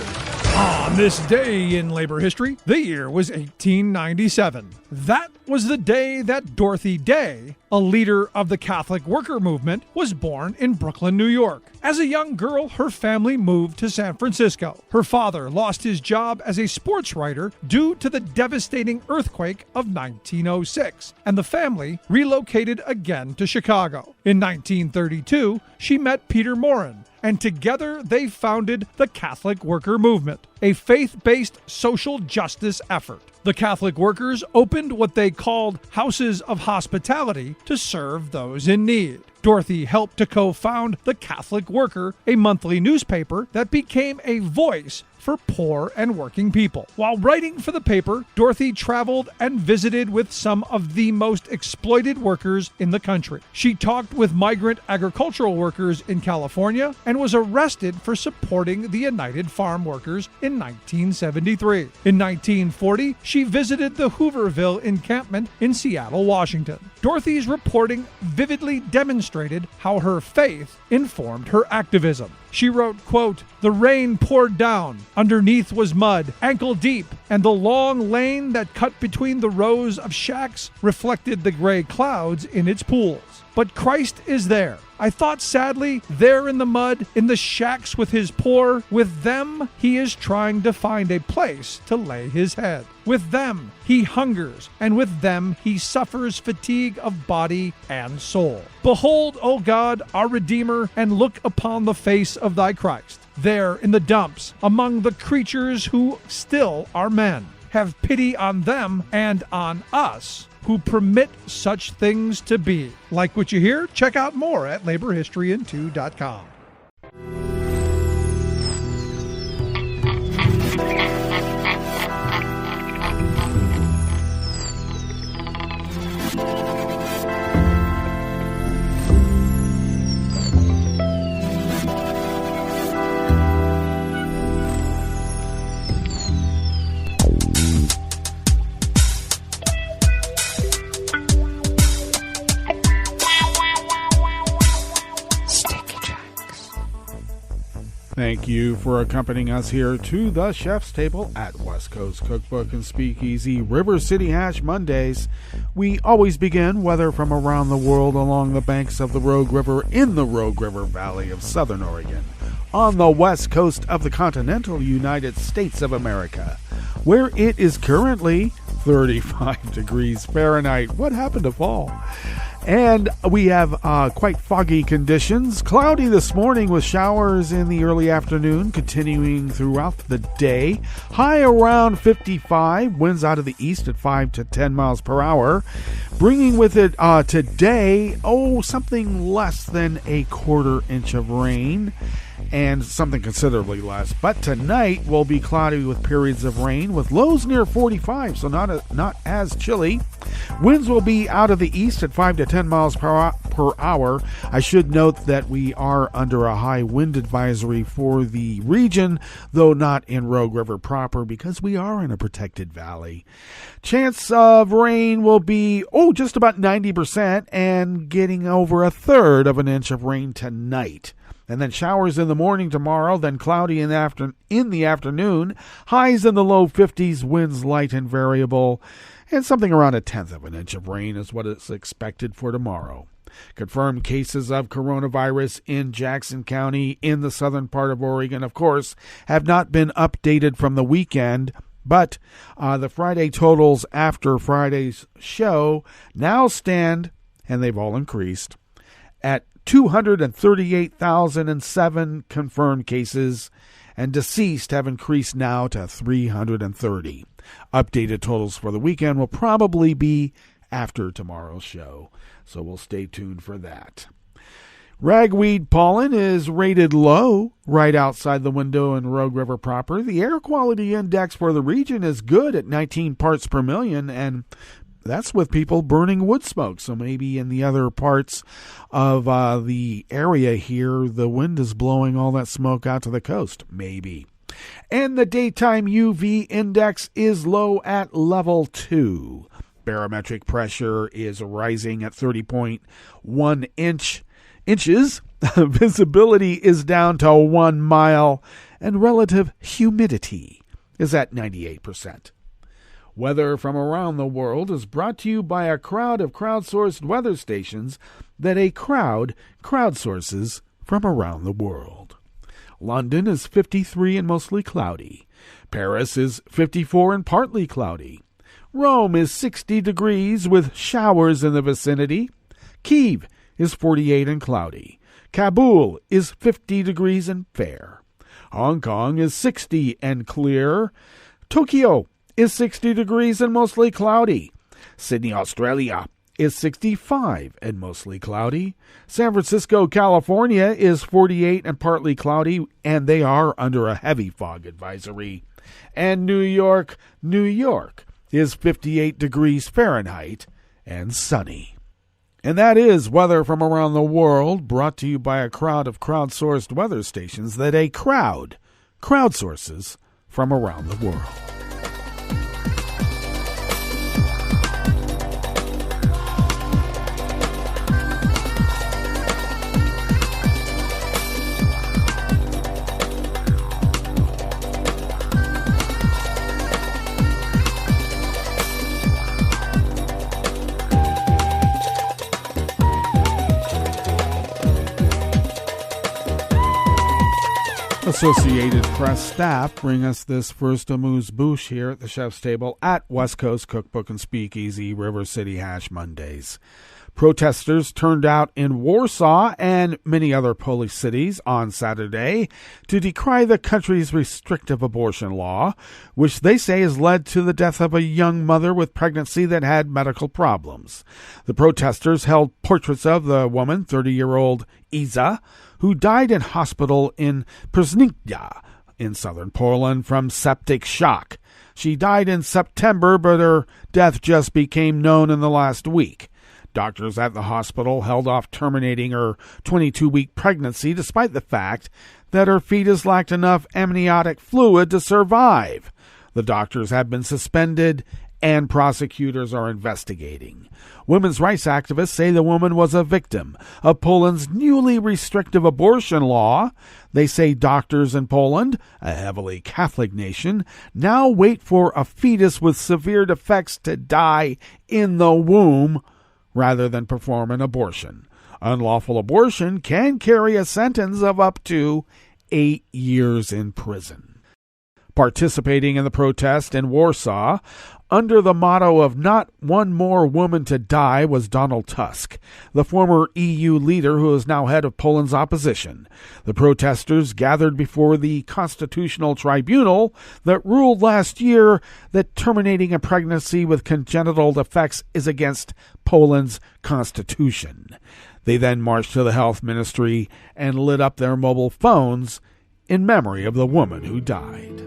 On this day in labor history, the year was 1897. That was the day that Dorothy Day, a leader of the Catholic worker movement, was born in Brooklyn, New York. As a young girl, her family moved to San Francisco. Her father lost his job as a sports writer due to the devastating earthquake of 1906, and the family relocated again to Chicago. In 1932, she met Peter Morin, and together they founded the Catholic Worker Movement, a faith-based social justice effort. The Catholic workers opened what they called houses of hospitality to serve those in need. Dorothy helped to co-found The Catholic Worker, a monthly newspaper that became a voice for poor and working people. While writing for the paper, Dorothy traveled and visited with some of the most exploited workers in the country. She talked with migrant agricultural workers in California and was arrested for supporting the United Farm Workers in 1973. In 1940, she visited the Hooverville encampment in Seattle, Washington. Dorothy's reporting vividly demonstrated how her faith informed her activism. She wrote, quote, "The rain poured down. Underneath was mud, ankle deep, and the long lane that cut between the rows of shacks reflected the gray clouds in its pools. But Christ is there. I thought sadly, there in the mud, in the shacks with his poor, with them he is trying to find a place to lay his head. With them he hungers, and with them he suffers fatigue of body and soul. Behold, O God, our Redeemer, and look upon the face of thy Christ. There in the dumps, among the creatures who still are men. Have pity on them and on us, who permit such things to be." Like what you hear? Check out more at laborhistoryin2.com. Thank you for accompanying us here to the Chef's Table at West Coast Cookbook and Speakeasy River City Hash Mondays. We always begin weather from around the world along the banks of the Rogue River in the Rogue River Valley of Southern Oregon, on the west coast of the continental United States of America, where it is currently 35 degrees Fahrenheit. What happened to fall? And we have quite foggy conditions. Cloudy this morning with showers in the early afternoon, continuing throughout the day. High around 55, winds out of the east at 5 to 10 miles per hour. Bringing with it today, something less than a quarter inch of rain. And something considerably less. But tonight will be cloudy with periods of rain with lows near 45, so not as chilly. Winds will be out of the east at 5 to 10 miles per hour. I should note that we are under a high wind advisory for the region, though not in Rogue River proper because we are in a protected valley. Chance of rain will be just about 90% and getting over a third of an inch of rain tonight. And then showers in the morning tomorrow, then cloudy in the afternoon. Highs in the low 50s, winds light and variable, and something around a tenth of an inch of rain is what is expected for tomorrow. Confirmed cases of coronavirus in Jackson County in the southern part of Oregon, of course, have not been updated from the weekend, but the Friday totals after Friday's show now stand, and they've all increased, at 238,007 confirmed cases, and deceased have increased now to 330. Updated totals for the weekend will probably be after tomorrow's show, so we'll stay tuned for that. Ragweed pollen is rated low right outside the window in Rogue River proper. The air quality index for the region is good at 19 parts per million, and that's with people burning wood smoke. So maybe in the other parts of the area here, the wind is blowing all that smoke out to the coast. Maybe. And the daytime UV index is low at level 2. Barometric pressure is rising at 30.1 inches. Visibility is down to 1 mile. And relative humidity is at 98%. Weather from around the world is brought to you by a crowd of crowdsourced weather stations that a crowd crowdsources from around the world. London is 53 and mostly cloudy. Paris is 54 and partly cloudy. Rome is 60 degrees with showers in the vicinity. Kyiv is 48 and cloudy. Kabul is 50 degrees and fair. Hong Kong is 60 and clear. Tokyo is 60 degrees and mostly cloudy. Sydney, Australia is 65 and mostly cloudy. San Francisco, California is 48 and partly cloudy, and they are under a heavy fog advisory. And New York is 58 degrees Fahrenheit and sunny. And that is weather from around the world, brought to you by a crowd of crowdsourced weather stations that a crowd crowdsources from around the world. Associated Press staff bring us this first amuse-bouche here at the chef's table at West Coast Cookbook and Speakeasy River City Hash Mondays. Protesters turned out in Warsaw and many other Polish cities on Saturday to decry the country's restrictive abortion law, which they say has led to the death of a young mother with pregnancy that had medical problems. The protesters held portraits of the woman, 30-year-old Iza, who died in hospital in Prznikja in southern Poland from septic shock. She died in September, but her death just became known in the last week. Doctors at the hospital held off terminating her 22-week pregnancy despite the fact that her fetus lacked enough amniotic fluid to survive. The doctors have been suspended and prosecutors are investigating. Women's rights activists say the woman was a victim of Poland's newly restrictive abortion law. They say doctors in Poland, a heavily Catholic nation, now wait for a fetus with severe defects to die in the womb rather than perform an abortion. Unlawful abortion can carry a sentence of up to 8 years in prison. Participating in the protest in Warsaw, under the motto of "Not one more woman to die," was Donald Tusk, the former EU leader who is now head of Poland's opposition. The protesters gathered before the Constitutional Tribunal that ruled last year that terminating a pregnancy with congenital defects is against Poland's constitution. They then marched to the health ministry and lit up their mobile phones in memory of the woman who died.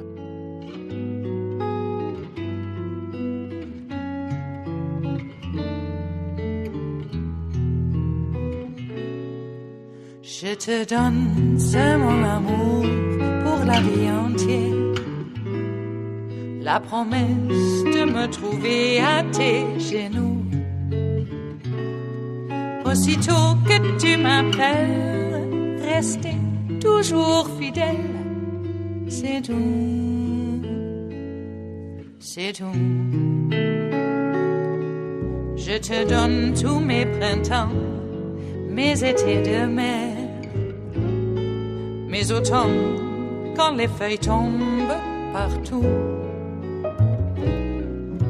Je te donne, c'est mon amour pour la vie entière. La promesse de me trouver à tes genoux. Aussitôt que tu m'appelles, rester toujours fidèle. C'est tout, c'est tout. Je te donne tous mes printemps, mes étés de mer. Mes automnes, quand les feuilles tombent partout.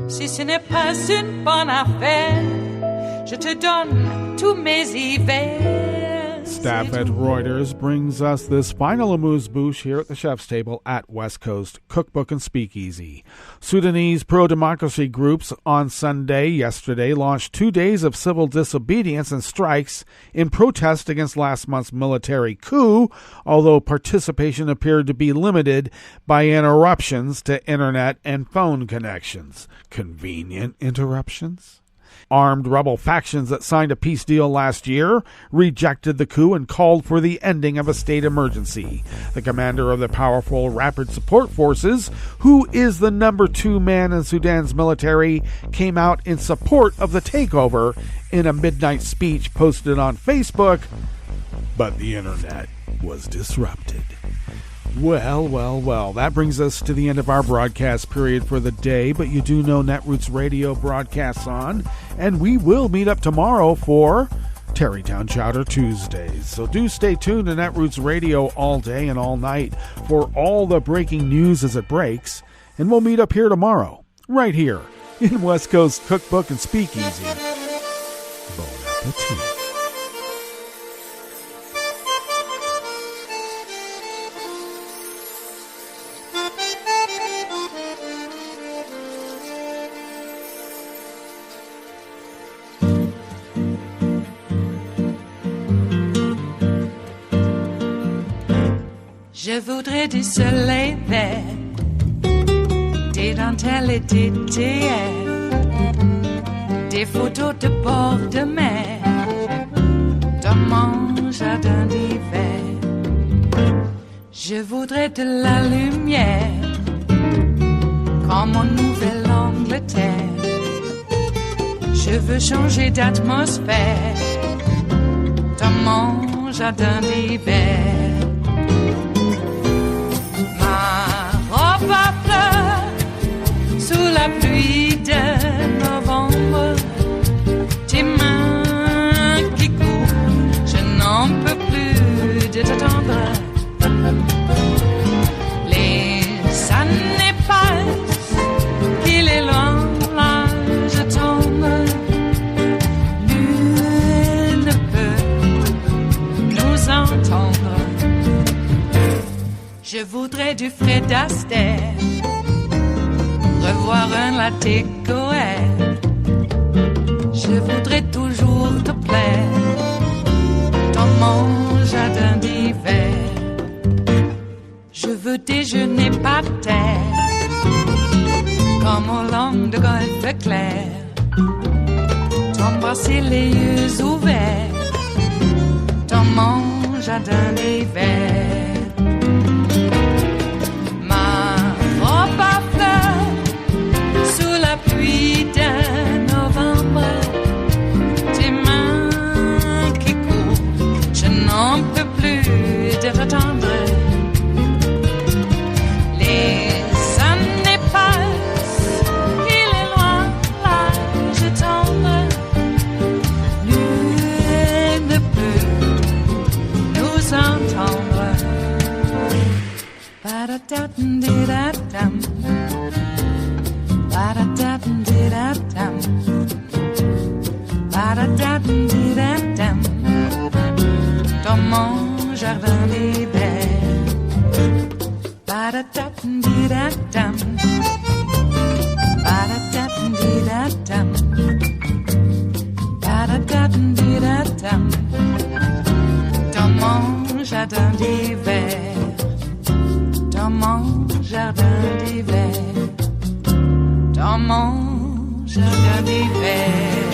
Si ce n'est pas une bonne affaire, je te donne tous mes hivers. Staff at Reuters brings us this final amuse-bouche here at the chef's table at West Coast Cookbook and Speakeasy. Sudanese pro-democracy groups on yesterday, launched 2 days of civil disobedience and strikes in protest against last month's military coup, although participation appeared to be limited by interruptions to internet and phone connections. Convenient interruptions? Armed rebel factions that signed a peace deal last year rejected the coup and called for the ending of a state emergency. The commander of the powerful Rapid Support Forces, who is the number 2 man in Sudan's military, came out in support of the takeover in a midnight speech posted on Facebook, but the internet was disrupted. Well, that brings us to the end of our broadcast period for the day, but you do know Netroots Radio broadcasts on, and we will meet up tomorrow for Tarrytown Chowder Tuesdays. So do stay tuned to Netroots Radio all day and all night for all the breaking news as it breaks, and we'll meet up here tomorrow, right here in West Coast Cookbook and Speakeasy. Bon appetit. Je voudrais du soleil vert, des dentelles et des théâtres, des photos de bord de mer, dans mon jardin d'hiver. Je voudrais de la lumière, comme en Nouvelle-Angleterre. Je veux changer d'atmosphère, dans mon jardin d'hiver. À fleurs sous la pluie de novembre, tes mains qui courent, je n'en peux plus de t'attendre. Je voudrais du Fred Astaire, revoir un latte Goël. Je voudrais toujours te plaire dans mon jardin d'hiver. Je veux déjeuner par terre comme au long de golfe clair, t'embrasser les yeux ouverts dans mon jardin d'hiver. Pluie d'un novembre, tes mains qui courent, je n'en peux plus de t'attendre. Les années passent, il est loin l'âge tendre. Nul ne peut nous entendre. Ba-da-da-dum-di-da-dum. Ba-da-da-dum-di-da-dum. Ba-da-da-dum-di-da-dum. Dans mon jardin d'hiver. Ba-da-da-dum-di-da-dum. Ba-da-da-dum-di-da-dum. Ba-da-da-dum-di-da-dum. Dans mon jardin d'hiver. Dans mon jardin d'hiver. Dans mon jardin d'hiver.